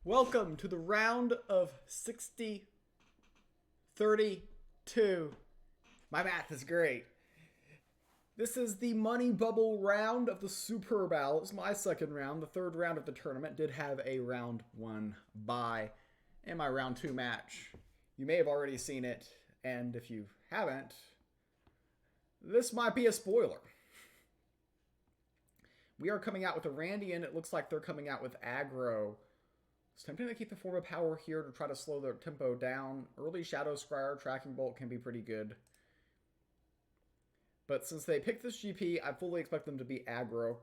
Welcome to the round of 60, 32. My math is great. This is the money bubble round of the Superb Owl. It's my second round. The third round of the tournament did have a round one bye in my round two match. You may have already seen it, and if you haven't, this might be a spoiler. We are coming out with a Randy, and it looks like they're coming out with aggro. It's tempting to keep the form of power here to try to slow their tempo down. Early Shadow Scryer Tracking Bolt can be pretty good. But since they picked this GP, I fully expect them to be aggro.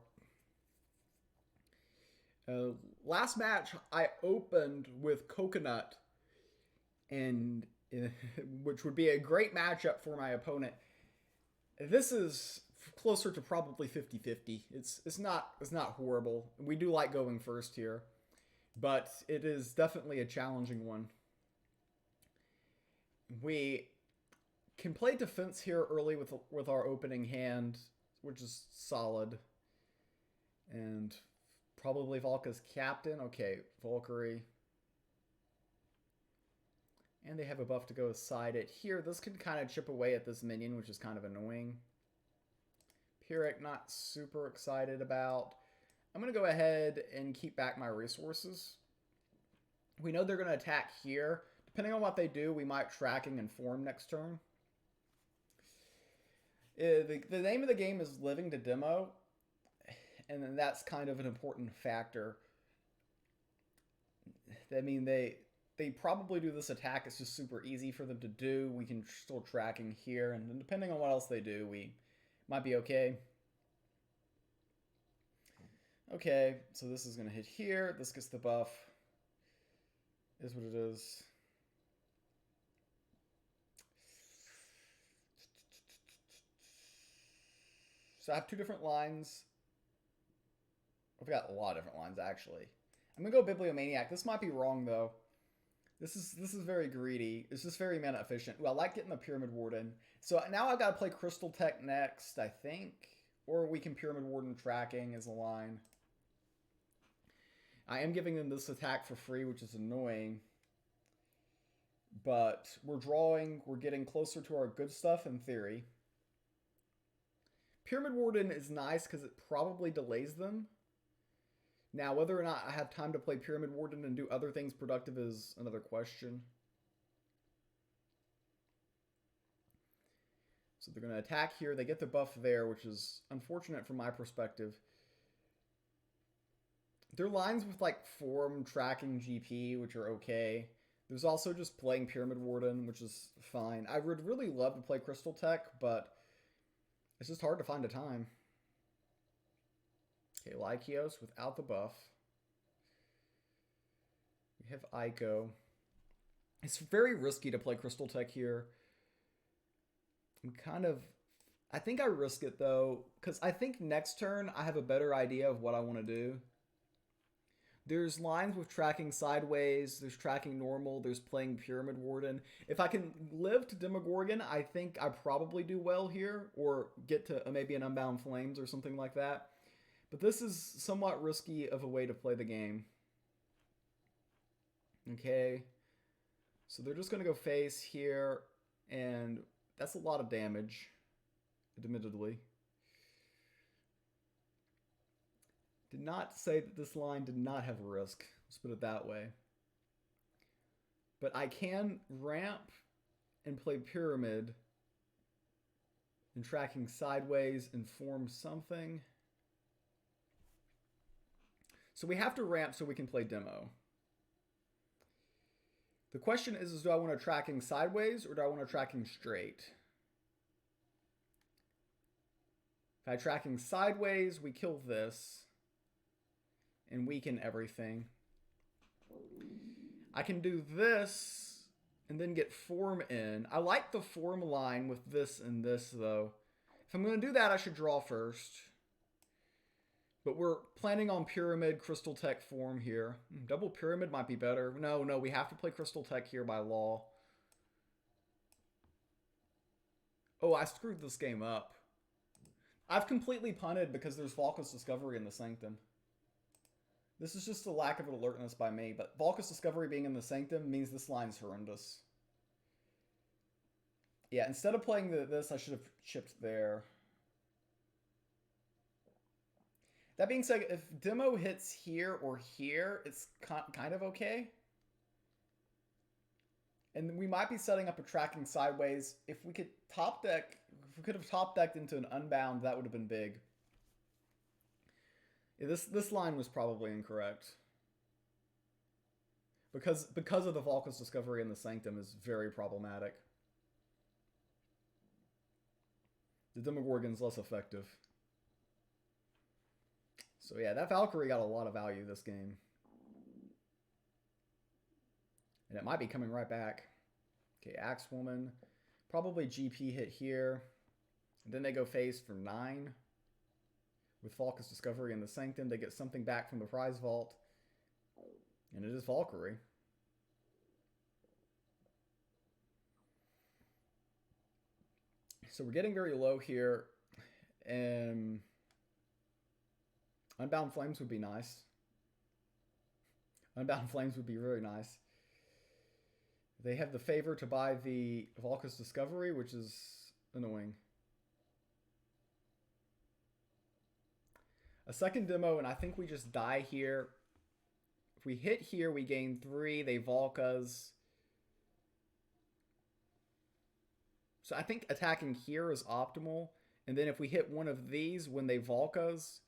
Last match, I opened with Coconut, and which would be a great matchup for my opponent. This is closer to probably 50-50. It's not horrible. We do like going first here, but it is definitely a challenging one. We can play defense here early with our opening hand, which is solid. And probably Volka's captain. Okay, Valkyrie. And they have a buff to go aside it. Here, this can kind of chip away at this minion, which is kind of annoying. Pyrrhic, not super excited about. I'm going to go ahead and keep back my resources. We know they're going to attack here. Depending on what they do, we might tracking and form next turn. The name of the game is living to demo, and then that's kind of an important factor. I mean, they probably do this attack. It's just super easy for them to do. We can still tracking here, and then depending on what else they do, we might be okay. Okay, so this is going to hit here. This gets the buff. Is what it is. So I have two different lines. I've got a lot of different lines, actually. I'm going to go Bibliomaniac. This might be wrong, though. This is very greedy. It's just very mana efficient. Well, I like getting the Pyramid Warden. So now I've got to play Crystal Tech next, I think. Or we can Pyramid Warden tracking as a line. I am giving them this attack for free, which is annoying. But we're getting closer to our good stuff in theory. Pyramid Warden is nice because it probably delays them. Now, whether or not I have time to play Pyramid Warden and do other things productive is another question. So they're going to attack here. They get the buff there, which is unfortunate from my perspective. There are lines with like form tracking GP, which are okay. There's also just playing Pyramid Warden, which is fine. I would really love to play Crystal Tech, but it's just hard to find a time. Okay, Lykios without the buff. We have Ico. It's very risky to play Crystal Tech here. I think I risk it though, because I think next turn I have a better idea of what I want to do. There's lines with tracking sideways, there's tracking normal, there's playing Pyramid Warden. If I can live to Demogorgon, I think I probably do well here, or get to maybe an Unbound Flames or something like that. But this is somewhat risky of a way to play the game. Okay, so they're just going to go face here, and that's a lot of damage, admittedly. Did not say that this line did not have a risk. Let's put it that way. But I can ramp and play Pyramid and tracking sideways and form something. So we have to ramp so we can play Demo. The question is do I want to tracking sideways or do I want to tracking straight? If I tracking sideways, we kill this and weaken everything. I can do this and then get form in. I like the form line with this and this, though. If I'm going to do that, I should draw first. But we're planning on Pyramid, Crystal Tech form here. Double Pyramid might be better. No, we have to play Crystal Tech here by law. Oh, I screwed this game up. I've completely punted because there's Volka's Discovery in the Sanctum. This is just a lack of alertness by me, but Valka's Discovery being in the Sanctum means this line's horrendous. Yeah, instead of playing this, I should have chipped there. That being said, if Demo hits here or here, it's kind of okay. And we might be setting up a tracking sideways. If we could have top decked into an Unbound, that would have been big. Yeah, this line was probably incorrect. Because of the Valka's Discovery in the Sanctum is very problematic. The Demogorgon's less effective. So yeah, that Valkyrie got a lot of value this game. And it might be coming right back. Okay, Axewoman. Probably GP hit here. And then they go face for 9. With Valka's Discovery in the Sanctum, they get something back from the prize vault. And it is Valkyrie. So we're getting very low here. And Unbound Flames would be nice. Unbound Flames would be really nice. They have the favor to buy the Valka's Discovery, which is annoying. A second demo, and I think we just die here. If we hit here, we gain 3. They Valkas. So I think attacking here is optimal. And then if we hit one of these when they Valkas,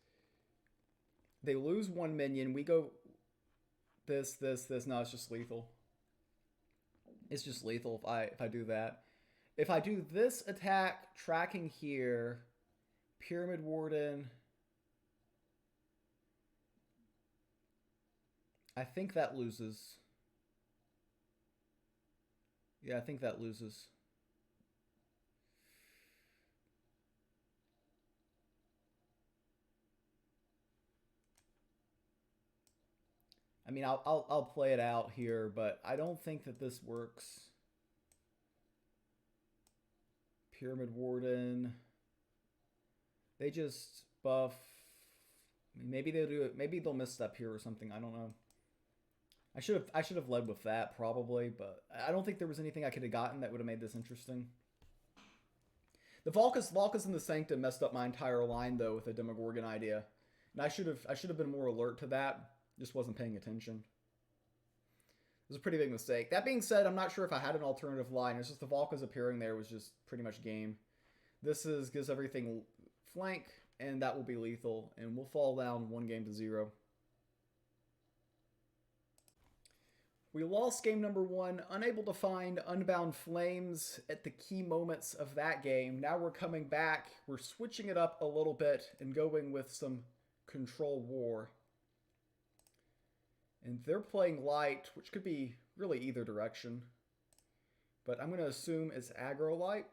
they lose 1 minion. We go this. No, it's just lethal. It's just lethal if I do that. If I do this attack, tracking here, Pyramid Warden, I think that loses. Yeah, I think that loses. I mean, I'll play it out here, but I don't think that this works. Pyramid Warden. They just buff. I mean, maybe they'll do it. Maybe they'll misstep here or something. I don't know. I should have led with that probably, but I don't think there was anything I could have gotten that would have made this interesting. The Valkas in the Sanctum messed up my entire line though with the Demogorgon idea, and I should have been more alert to that. Just wasn't paying attention. It was a pretty big mistake. That being said, I'm not sure if I had an alternative line. It's just the Valkas appearing there was just pretty much game. This gives everything flank, and that will be lethal, and we'll fall down 1-0. We lost game number 1, unable to find Unbound Flames at the key moments of that game. Now we're coming back. We're switching it up a little bit and going with some Control War. And they're playing light, which could be really either direction. But I'm going to assume it's aggro light.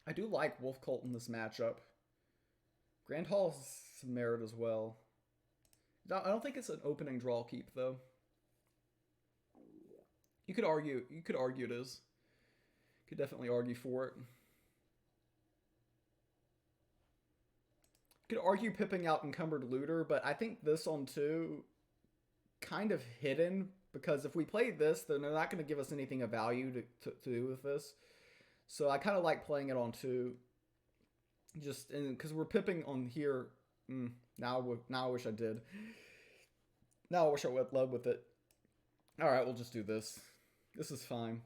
I do like Wolf Cult in this matchup. Grand Hall's some merit as well. I don't think it's an opening draw keep, though. You could argue it is. Could definitely argue for it. Could argue pipping out Encumbered Looter, but I think this on 2... kind of hidden, because if we play this, then they're not going to give us anything of value to do with this. So I kind of like playing it on 2, just because we're pipping on here. Now I wish I did. Now I wish I would led with it. All right, we'll just do this. This is fine.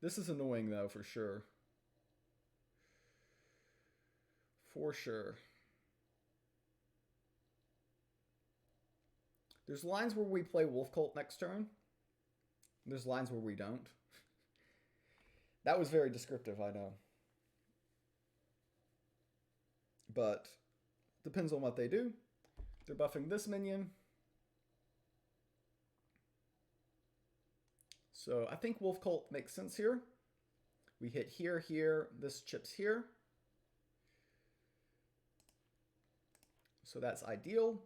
This is annoying though, for sure. For sure. There's lines where we play Wolf Cult next turn. There's lines where we don't. That was very descriptive, I know. But depends on what they do. They're buffing this minion. So I think Wolf Cult makes sense here. We hit here, here. This chips here. So that's ideal.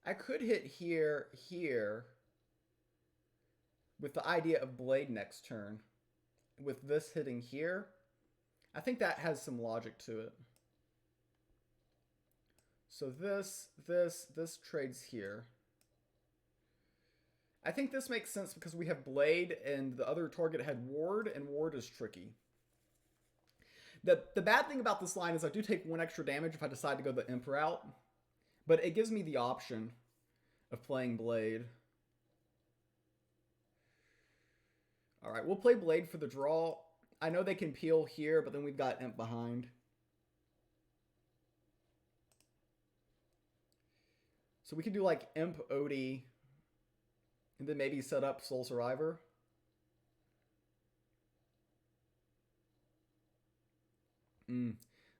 I could hit here, here, with the idea of Blade next turn. With this hitting here, I think that has some logic to it. So this trades here. I think this makes sense because we have Blade and the other target had Ward, and Ward is tricky. The bad thing about this line is I do take 1 extra damage if I decide to go the Imp route, but it gives me the option of playing Blade. Alright, we'll play Blade for the draw. I know they can peel here, but then we've got Imp behind. So we could do like Imp Odie, and then maybe set up Soul Survivor.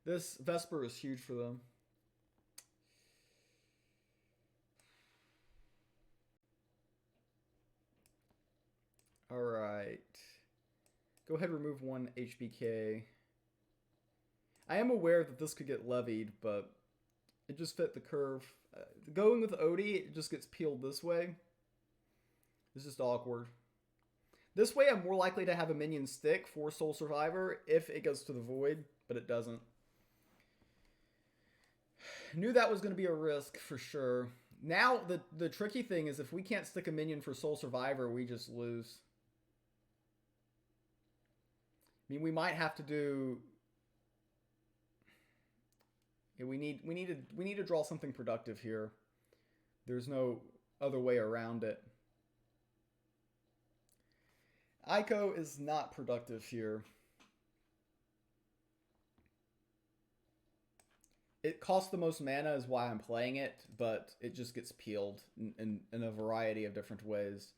This Vesper is huge for them. Alright. Go ahead and remove 1 HBK. I am aware that this could get levied, but it just fit the curve. Going with Odie, it just gets peeled this way. It's just awkward. This way, I'm more likely to have a minion stick for Soul Survivor if it goes to the Void, but it doesn't. Knew that was going to be a risk for sure. Now, the tricky thing is if we can't stick a minion for Soul Survivor, we just lose. I mean, we might have to do... Yeah, we need to draw something productive here. There's no other way around it. Ico is not productive here. It costs the most mana is why I'm playing it, but it just gets peeled in a variety of different ways.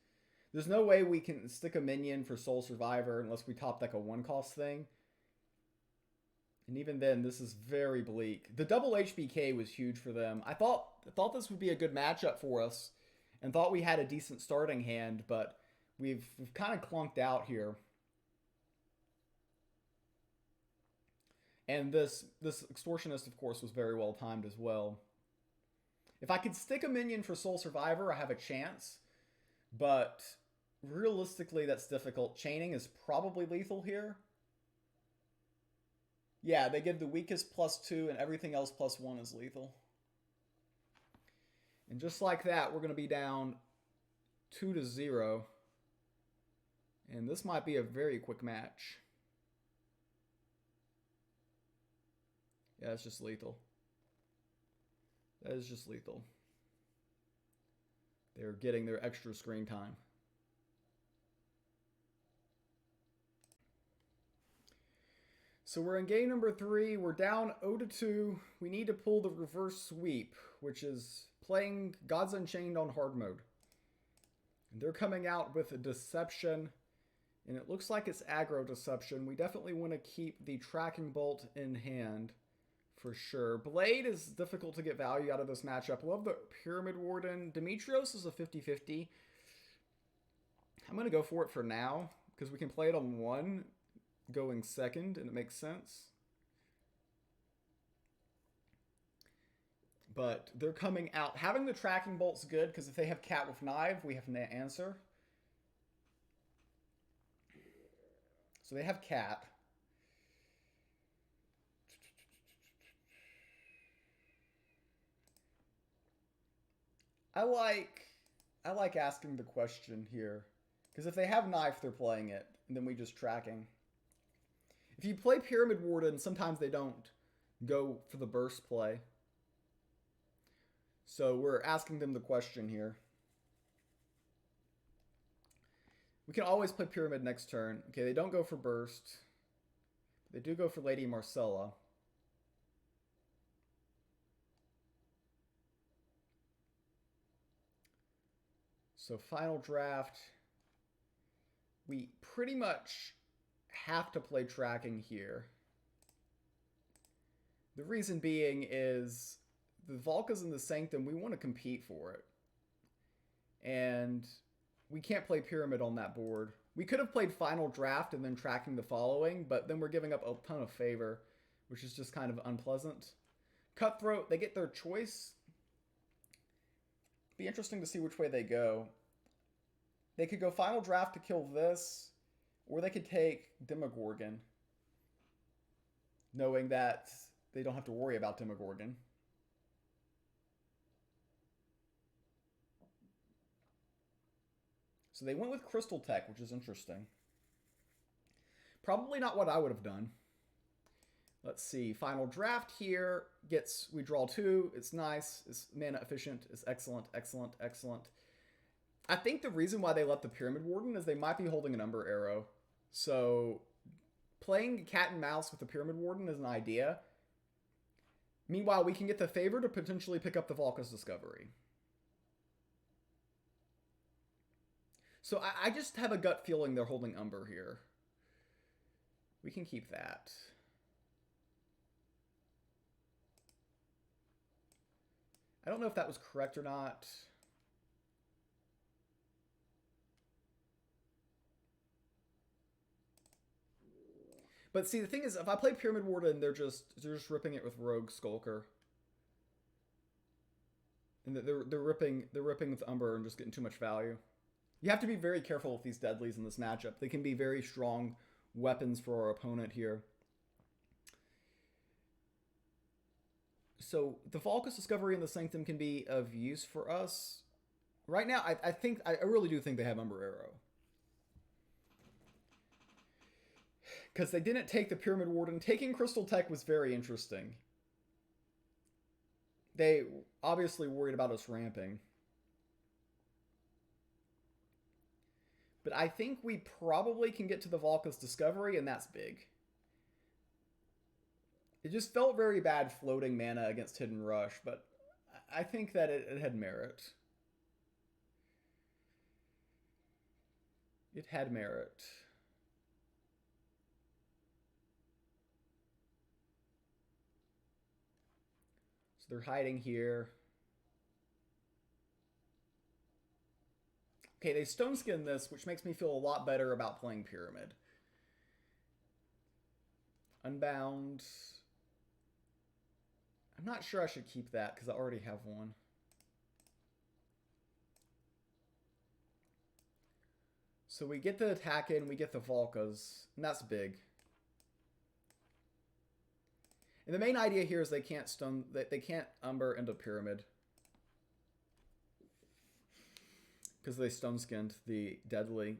There's no way we can stick a minion for Soul Survivor unless we top deck a 1-cost thing. And even then, this is very bleak. The double HBK was huge for them. I thought this would be a good matchup for us and thought we had a decent starting hand, but we've kind of clunked out here. And this Extortionist, of course, was very well timed as well. If I could stick a minion for Soul Survivor, I have a chance. But realistically, that's difficult. Chaining is probably lethal here. Yeah, they give the weakest +2 and everything else +1 is lethal. And just like that, we're going to be down 2-0. And this might be a very quick match. Yeah, it's just lethal. That is just lethal. They're getting their extra screen time. So we're in game number 3. We're down 0-2. We need to pull the reverse sweep, which is playing Gods Unchained on hard mode. And they're coming out with a Deception, and it looks like it's aggro Deception. We definitely want to keep the Tracking Bolt in hand for sure. Blade is difficult to get value out of this matchup. Love the Pyramid Warden. Demetrios is a 50-50. I'm going to go for it for now, because we can play it on 1 going second, and it makes sense. But they're coming out. Having the Tracking Bolt's good, because if they have Cat with Knife, we have an answer. So they have Cat. I like asking the question here. Because if they have Knife, they're playing it. And then we just tracking. If you play Pyramid Warden, sometimes they don't go for the burst play. So we're asking them the question here. We can always play Pyramid next turn. Okay, they don't go for burst. They do go for Lady Marcella. So final draft. We pretty much have to play tracking here. The reason being is the Valka's in the Sanctum, we want to compete for it. And we can't play Pyramid on that board. We could have played Final Draft and then tracking the following, but then we're giving up a ton of favor, which is just kind of unpleasant. Cutthroat, they get their choice. Be interesting to see which way they go. They could go Final Draft to kill this, or they could take Demogorgon. knowing that they don't have to worry about Demogorgon. So they went with Crystal Tech, which is interesting. Probably not what I would have done. Let's see. Final draft here we draw 2. It's nice. It's mana efficient. It's excellent, excellent, excellent. I think the reason why they left the Pyramid Warden is they might be holding an Umber Arrow. So playing cat and mouse with the Pyramid Warden is an idea. Meanwhile, we can get the favor to potentially pick up the Valka's Discovery. So I just have a gut feeling they're holding Umber here. We can keep that. I don't know if that was correct or not. But see, the thing is, if I play Pyramid Warden, they're just ripping it with Rogue Skulker. And they're ripping with Umber and just getting too much value. You have to be very careful with these deadlies in this matchup. They can be very strong weapons for our opponent here. So the Valka's Discovery and the Sanctum can be of use for us. Right now, I really do think they have Umber Arrow. Because they didn't take the Pyramid Warden. Taking Crystal Tech was very interesting. They obviously worried about us ramping. But I think we probably can get to the Valka's Discovery, and that's big. It just felt very bad floating mana against Hidden Rush, but I think that it had merit. It had merit. So they're hiding here. Okay, they stone skin this, which makes me feel a lot better about playing Pyramid. Unbound. I'm not sure I should keep that because I already have one. So we get the attack in, we get the Valkas, and that's big. And the main idea here is they can't Umber into Pyramid. Because they stone skinned the deadly.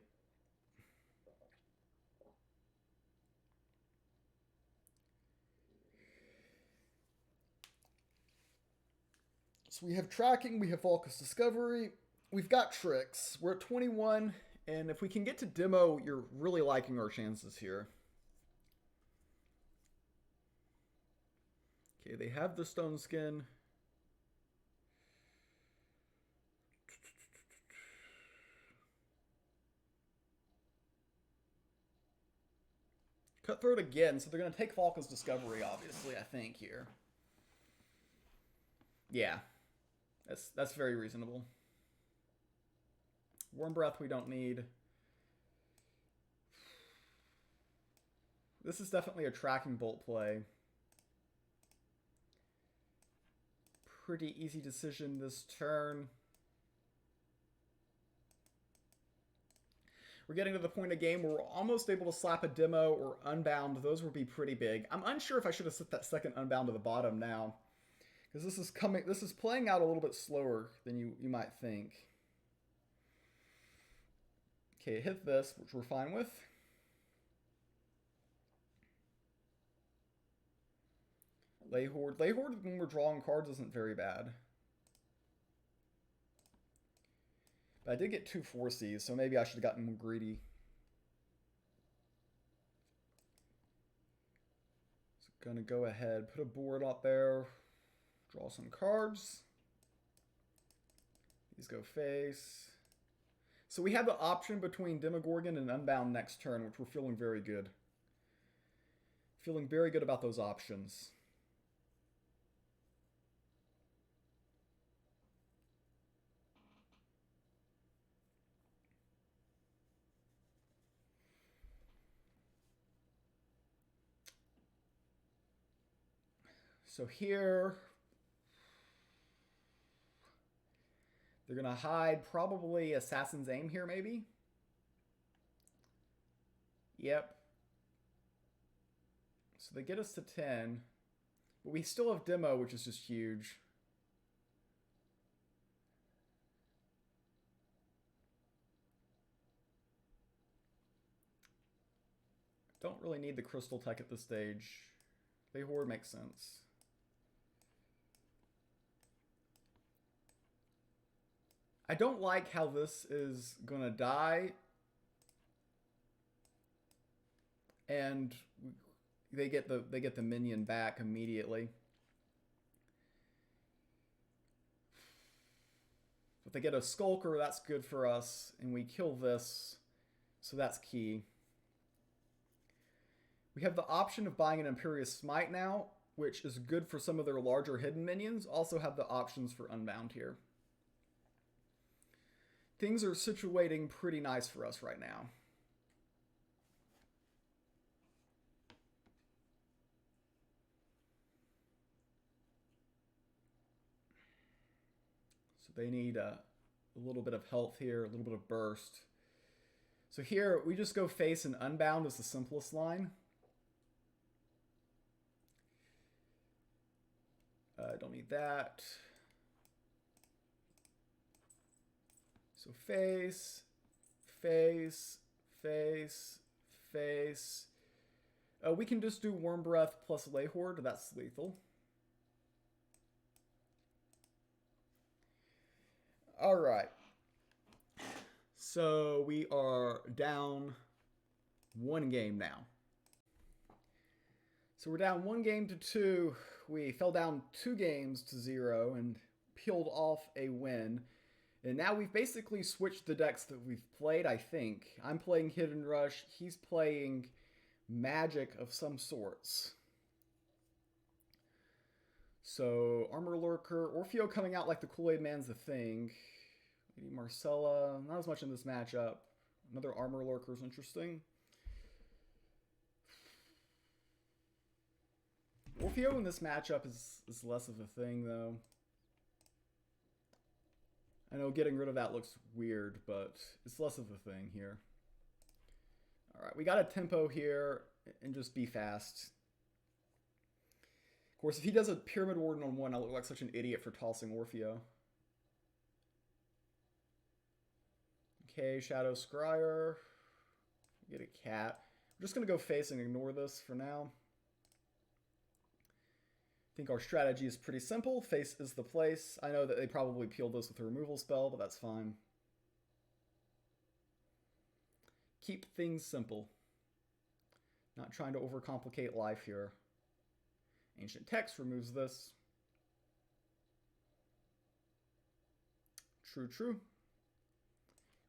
So we have tracking, we have Valka's Discovery, we've got tricks. We're at 21, and if we can get to demo, you're really liking our chances here. Okay, they have the stone skin. Cutthroat again, so they're going to take Valka's Discovery, obviously, I think, here. Yeah. That's very reasonable. Warm Breath we don't need. This is definitely a tracking bolt play. Pretty easy decision this turn. We're getting to the point of game where we're almost able to slap a demo or unbound. Those would be pretty big. I'm unsure if I should have set that second unbound to the bottom now. Because this is playing out a little bit slower than you might think. Okay, hit this, which we're fine with. Lay Horde. Lay Horde when we're drawing cards isn't very bad. But I did get 2 4Cs, so maybe I should have gotten more greedy. So gonna go ahead, put a board up there, draw some cards. These go face. So we have the option between Demogorgon and Unbound next turn, which we're feeling very good. Feeling very good about those options. So here, they're going to hide probably Assassin's Aim here, maybe? Yep. So they get us to 10. But we still have demo, which is just huge. Don't really need the crystal tech at this stage. They hoard makes sense. I don't like how this is gonna die. And they get the minion back immediately. If they get a Skulker, that's good for us. And we kill this, so that's key. We have the option of buying an Imperious Smite now, which is good for some of their larger hidden minions. Also have the options for Unbound here. Things are situating pretty nice for us right now. So they need a little bit of health here, a little bit of burst. So here, we just go face and Unbound as the simplest line. Don't need that. So face, face, face, face. We can just do Worm Breath plus Lay Horde. That's lethal. All right. So we are down 1 game now. So we're down 1 game to 2. We fell down 2 games to 0 and peeled off a win. And now we've basically switched the decks that we've played, I think. I'm playing Hidden Rush. He's playing Magic of some sorts. So, Armor Lurker. Orfeo coming out like the Kool-Aid Man's the thing. Lady Marcella. Not as much in this matchup. Another Armor Lurker is interesting. Orfeo in this matchup is less of a thing, though. I know getting rid of that looks weird, but it's less of a thing here. Alright, we got a tempo here, and just be fast. Of course, if he does a Pyramid Warden on 1, I look like such an idiot for tossing Orfeo. Okay, Shadow Scryer. Get a cat. I'm just going to go face and ignore this for now. I think our strategy is pretty simple. Face is the place. I know that they probably peeled this with a removal spell, but that's fine. Keep things simple. Not trying to overcomplicate life here. Ancient Text removes this. True, true.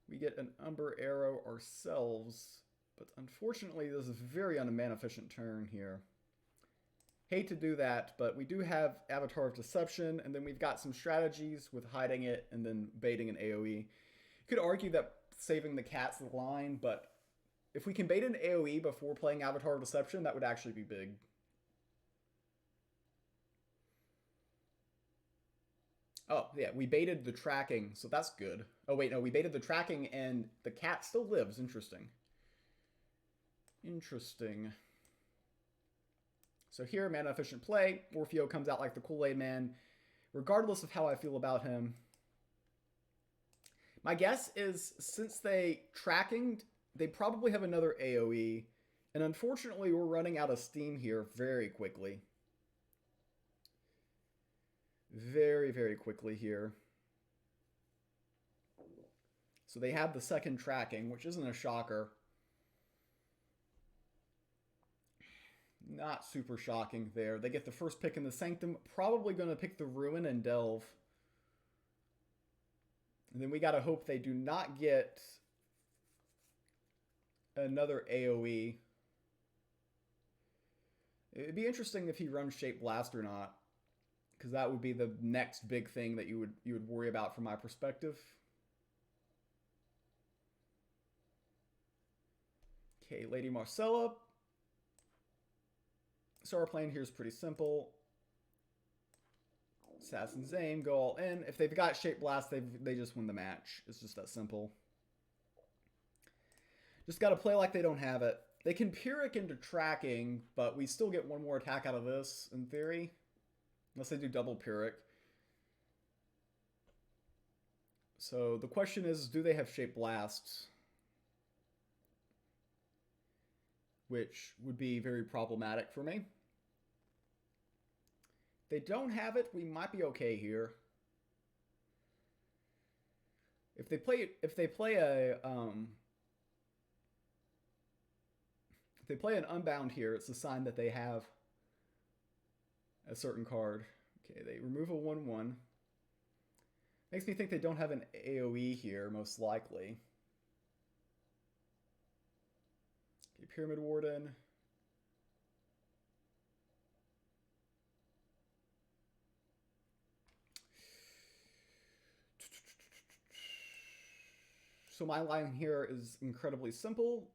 We get an Umber Arrow ourselves, but unfortunately this is a very unmana efficient turn here. Hate to do that, but we do have Avatar of Deception, and then we've got some strategies with hiding it and then baiting an AoE. You could argue that saving the cat's the line, but if we can bait an AoE before playing Avatar of Deception, that would actually be big. Oh, yeah, we baited the tracking, so that's good. Oh, wait, no, we baited the tracking, and the cat still lives. Interesting. Interesting. So here, mana efficient play. Orfeo comes out like the Kool-Aid Man, regardless of how I feel about him. My guess is, since they tracking, they probably have another AoE, and unfortunately we're running out of steam here very quickly. Very, very quickly here. So they have the second tracking, which isn't a shocker. Not super shocking there. They get the first pick in the Sanctum. Probably going to pick the Ruin and Delve. And then we got to hope they do not get another AoE. It'd be interesting if he runs Shape Blast or not, because that would be the next big thing that you would worry about from my perspective. Okay, Lady Marcella. So our plan here is pretty simple. Assassin's Aim, go all in. If they've got Shape Blast, they just win the match. It's just that simple. Just got to play like they don't have it. They can Pyrrhic into tracking, but we still get one more attack out of this, in theory. Unless they do double Pyrrhic. So the question is, do they have Shape Blast? Which would be very problematic for me. If they don't have it, we might be okay here. If they play an Unbound here, it's a sign that they have a certain card. Okay, they remove a 1/1. Makes me think they don't have an AoE here, most likely. Okay, Pyramid Warden. So my line here is incredibly simple.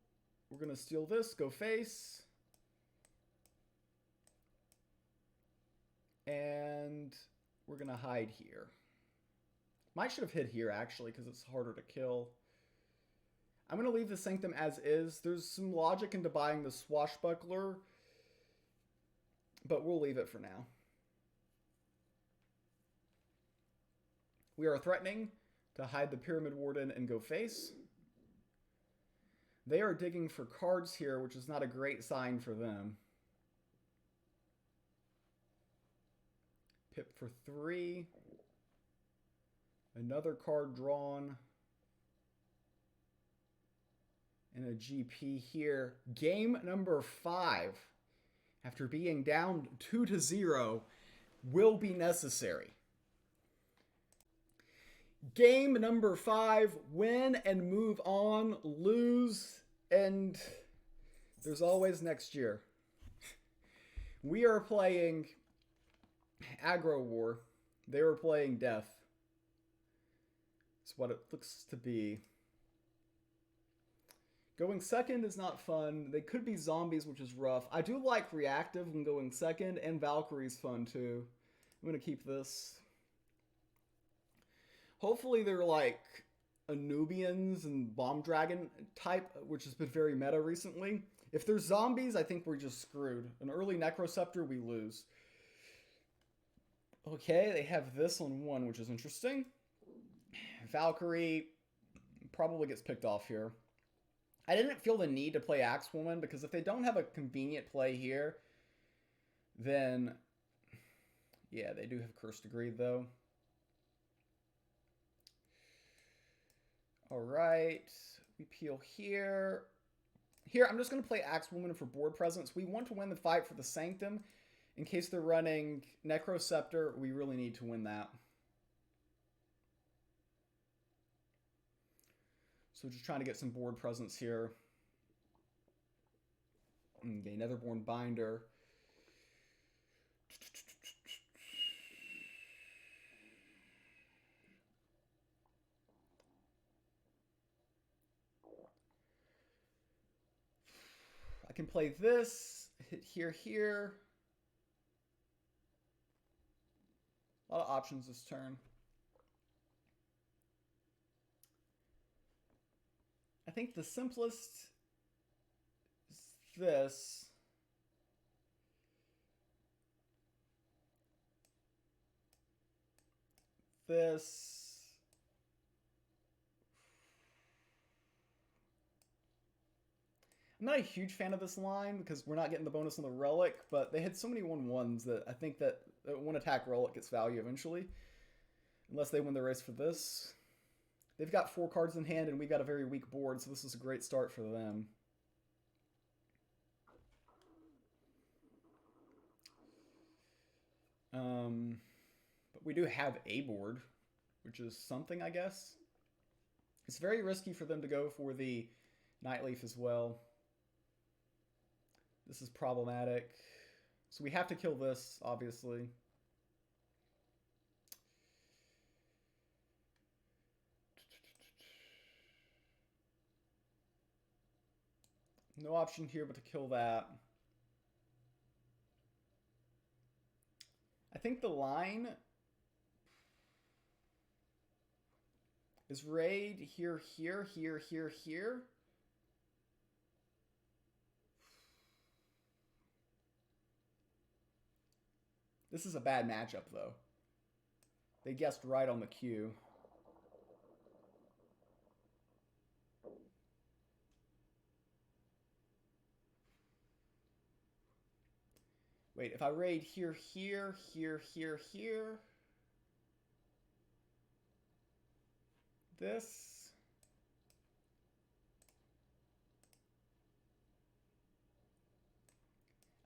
We're going to steal this, go face. And we're going to hide here. Might should have hid here, actually, because it's harder to kill. I'm going to leave the Sanctum as is. There's some logic into buying the Swashbuckler, but we'll leave it for now. We are threatening to hide the Pyramid Warden and go face. They are digging for cards here, which is not a great sign for them. Pip for 3. Another card drawn. And a GP here. Game number 5, after being down 2-0, will be necessary. Game number 5, win and move on, lose, and there's always next year. We are playing Aggro War. They were playing Death. It's what it looks to be. Going second is not fun. They could be zombies, which is rough. I do like reactive when going second, and Valkyrie's fun too. I'm going to keep this. Hopefully they're like Anubians and Bomb Dragon type, which has been very meta recently. If they're zombies, I think we're just screwed. An early Necroceptor, we lose. Okay, they have this on 1, which is interesting. Valkyrie probably gets picked off here. I didn't feel the need to play Axewoman, because if they don't have a convenient play here, then yeah, they do have Cursed Greed though. All right, we peel here. Here, I'm just going to play Axewoman for board presence. We want to win the fight for the Sanctum. In case they're running Necroceptor, we really need to win that. So just trying to get some board presence here. Okay, Netherborn Binder. I can play this, hit here. A lot of options this turn. I think the simplest is this. I'm not a huge fan of this line because we're not getting the bonus on the Relic, but they had so many 1/1s that I think that one attack Relic gets value eventually. Unless they win the race for this. They've got 4 cards in hand and we've got a very weak board, so this is a great start for them. But we do have a board, which is something, I guess. It's very risky for them to go for the Nightleaf as well. This is problematic. So we have to kill this, obviously. No option here but to kill that. I think the line is raid here. This is a bad matchup, though. They guessed right on the cue. Wait, if I raid here, here, here, here, here... This...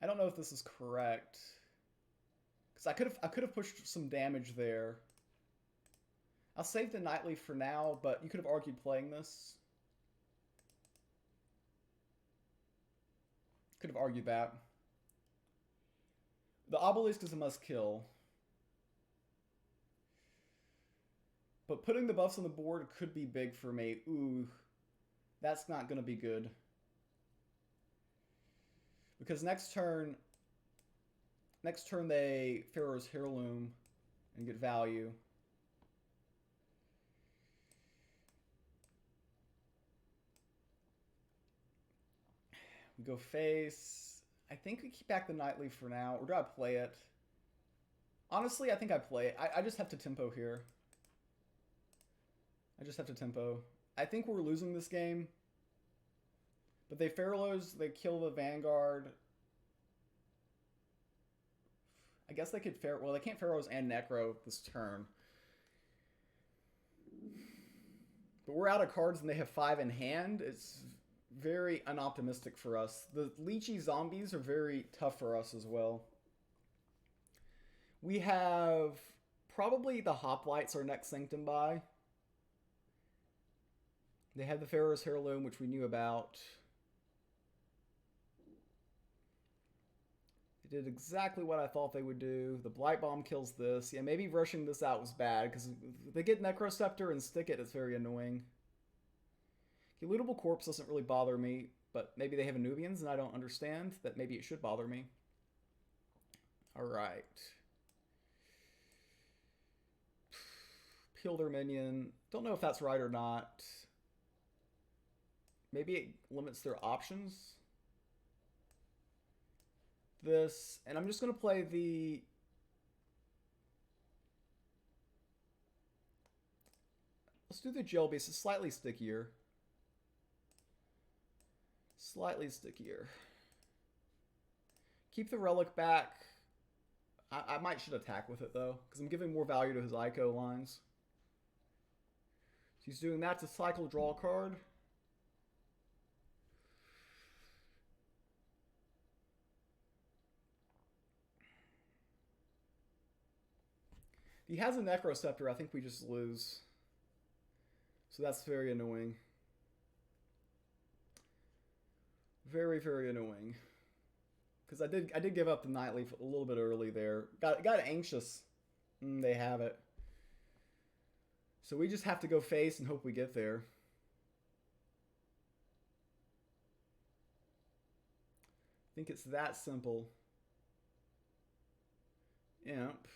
I don't know if this is correct. Because I could have pushed some damage there. I'll save the Nightly for now, but you could have argued playing this. Could have argued that. The Obelisk is a must kill. But putting the buffs on the board could be big for me. Ooh, that's not going to be good. Because next turn they Pharaoh's Heirloom and get value. We go face. I think we keep back the Nightly for now. Or do I play it? Honestly, I think I play it. I just have to tempo here. I just have to tempo. I think we're losing this game. But they Pharaohs, they kill the Vanguard. I guess they could Pharaoh. Well, they can't Pharaohs and Necro this turn. But we're out of cards and they have 5 in hand. It's very unoptimistic for us. The Leechy Zombies are very tough for us as well. We have probably the Hoplites our next Sanctum buy. They have the Pharaoh's Heirloom, which we knew about. They did exactly what I thought they would do. The Blight Bomb kills this. Yeah, maybe rushing this out was bad, because if they get Necroscepter and stick it, it's very annoying. Okay, Lootable Corpse doesn't really bother me, but maybe they have Anubians and I don't understand. That maybe it should bother me. Alright. Peel their minion. Don't know if that's right or not. Maybe it limits their options. This, and I'm just going to play the... Let's do the Gel Beast. It's slightly stickier. Slightly stickier. Keep the Relic back. I might should attack with it, though, because I'm giving more value to his Ico lines. So he's doing that to cycle draw a card. If he has a Necroscepter, I think we just lose. So that's very annoying. Very, very annoying. Because I did give up the Nightleaf a little bit early there. Got anxious. They have it. So we just have to go face and hope we get there. I think it's that simple. Imp.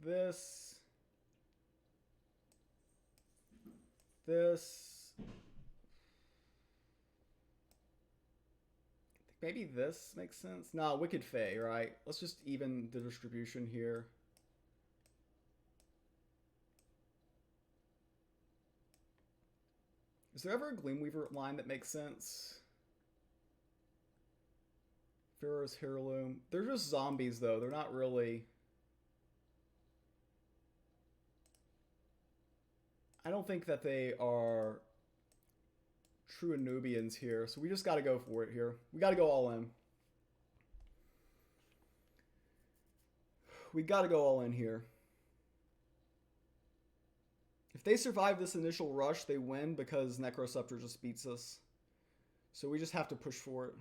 This. Maybe this makes sense. No, Wicked Fae, right? Let's just even the distribution here. Is there ever a Gleamweaver line that makes sense? Pharaoh's Heirloom. They're just zombies, though. They're not really... I don't think that they are true Anubians here, so we just got to go for it here. We got to go all in. We got to go all in here. If they survive this initial rush, they win because Necroscepter just beats us. So we just have to push for it.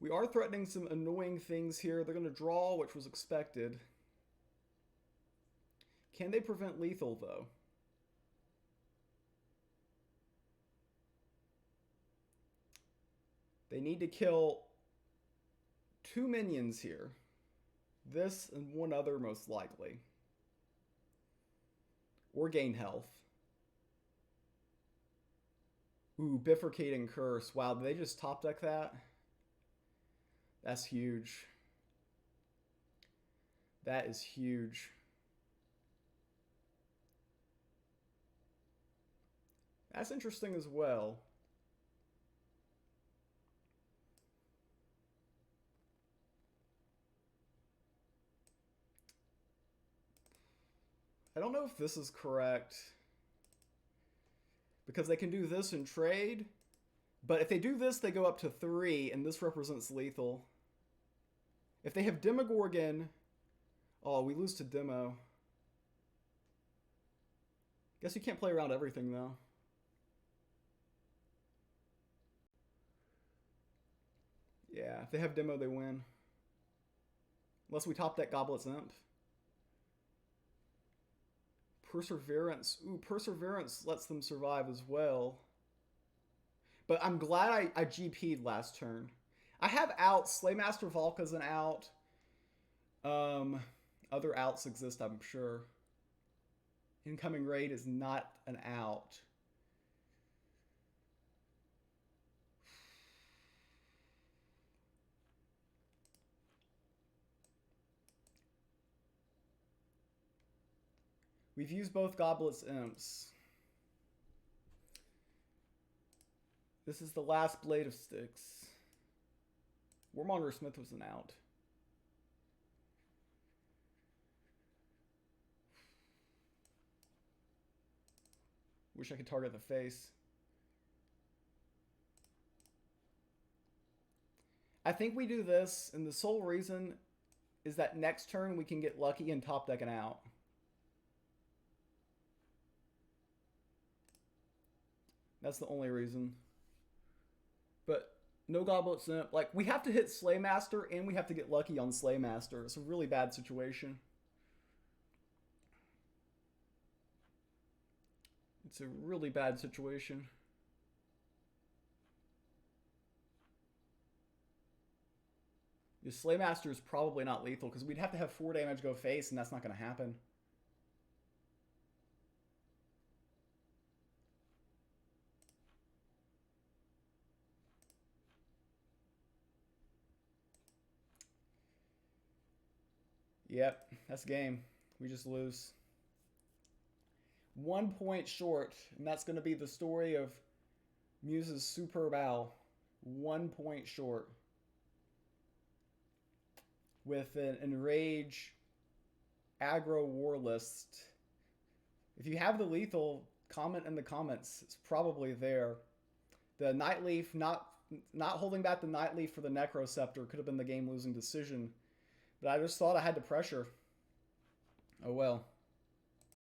We are threatening some annoying things here. They're going to draw, which was expected. Can they prevent lethal, though? They need to kill 2 minions here. This and one other most likely. Or gain health. Ooh, Bifurcating Curse. Wow, did they just top deck that? That's huge. That is huge. That's interesting as well. I don't know if this is correct. Because they can do this and trade. But if they do this, they go up to 3, and this represents lethal. If they have Demogorgon... Oh, we lose to Demo. Guess you can't play around everything, though. Yeah, if they have Demo, they win. Unless we top deck Goblet's Imp. Perseverance. Ooh, Perseverance lets them survive as well. But I'm glad I GP'd last turn. I have outs. Slaymaster Valka's an out. Other outs exist, I'm sure. Incoming Raid is not an out. We've used both Goblet's Imps. This is the last Blade of Sticks. Warmonger Smith was an out. Wish I could target the face. I think we do this, and the sole reason is that next turn we can get lucky and top deck an out. That's the only reason. But no Goblet's Imp. Like, we have to hit Slaymaster and we have to get lucky on Slaymaster. It's a really bad situation. It's a really bad situation. The Slaymaster is probably not lethal because we'd have to have 4 damage go face, and that's not going to happen. Yep, that's game. We just lose. 1 point short, and that's going to be the story of Muse's Superb Owl. 1 point short. With an Enrage aggro war list. If you have the lethal, comment in the comments. It's probably there. The Nightleaf, not holding back the Nightleaf for the Necroceptor could have been the game-losing decision. But I just thought I had to pressure. Oh well.